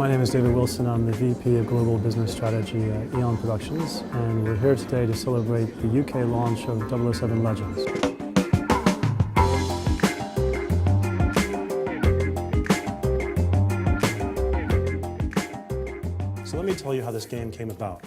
My name is David Wilson. I'm the VP of Global Business Strategy at Eon Productions, and we're here today to celebrate the UK launch of 007 Legends. So let me tell you how this game came about.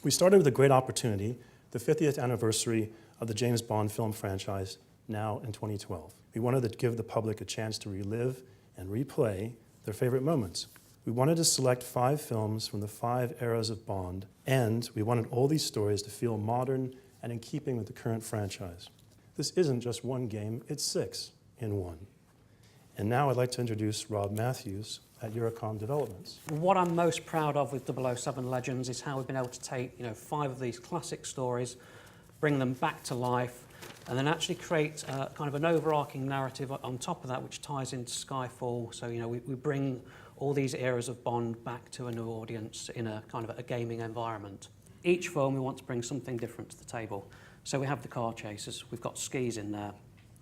We started with a great opportunity, the 50th anniversary of the James Bond film franchise, now in 2012. We wanted to give the public a chance to relive and replay their favorite moments. We wanted to select 5 films from the 5 eras of Bond, and we wanted all these stories to feel modern and in keeping with the current franchise. This isn't just one game, it's 6 in one. And now I'd like to introduce Rob Matthews at Eurocom Developments. What I'm most proud of with 007 Legends is how we've been able to take 5 of these classic stories, bring them back to life, and then actually create kind of an overarching narrative on top of that which ties into Skyfall. So we bring all these eras of Bond back to a new audience in a kind of a gaming environment. Each film we want to bring something different to the table. So we have the car chases, we've got skis in there,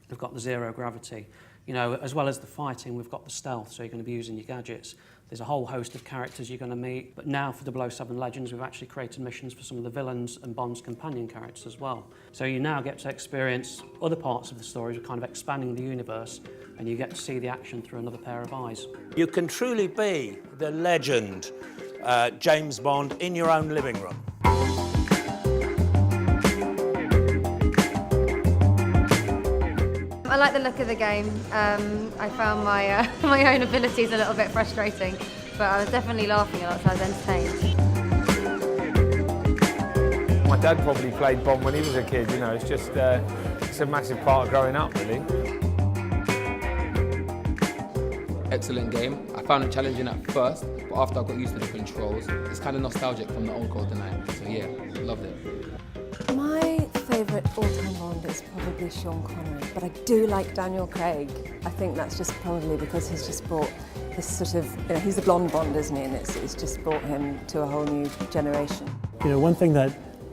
we've got the zero gravity. As well as the fighting, we've got the stealth, so you're going to be using your gadgets. There's a whole host of characters you're going to meet. But now for 007 Legends, we've actually created missions for some of the villains and Bond's companion characters as well. So you now get to experience other parts of the story, kind of expanding the universe, and you get to see the action through another pair of eyes. You can truly be the legend James Bond in your own living room. I like the look of the game. I found my my own abilities a little bit frustrating, but I was definitely laughing a lot, so I was entertained. My dad probably played Bond when he was a kid, it's just it's a massive part of growing up, really. Excellent game. I found it challenging at first, but after I got used to the controls, it's kind of nostalgic from the old GoldenEye. So yeah, loved it. My favourite all-time Bond is probably Sean Connery, but I do like Daniel Craig. I think that's just probably because he's just brought this sort of, he's the blonde Bond, isn't he? And it's just brought him to a whole new generation. One thing that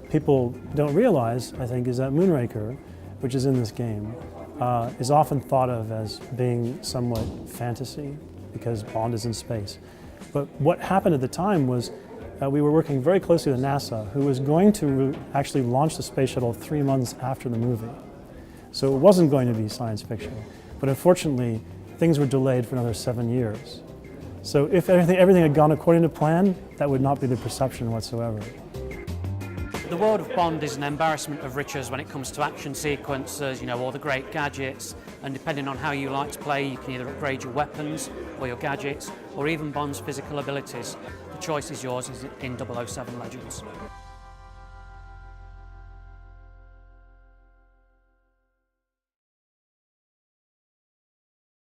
people don't realize, I think, is that Moonraker, which is in this game, is often thought of as being somewhat fantasy because Bond is in space. But what happened at the time was we were working very closely with NASA, who was going to actually launch the space shuttle 3 months after the movie. So it wasn't going to be science fiction. But unfortunately, things were delayed for another 7 years. So if everything had gone according to plan, that would not be the perception whatsoever. The world of Bond is an embarrassment of riches when it comes to action sequences, all the great gadgets, and depending on how you like to play, you can either upgrade your weapons or your gadgets, or even Bond's physical abilities. The choice is yours in 007 Legends.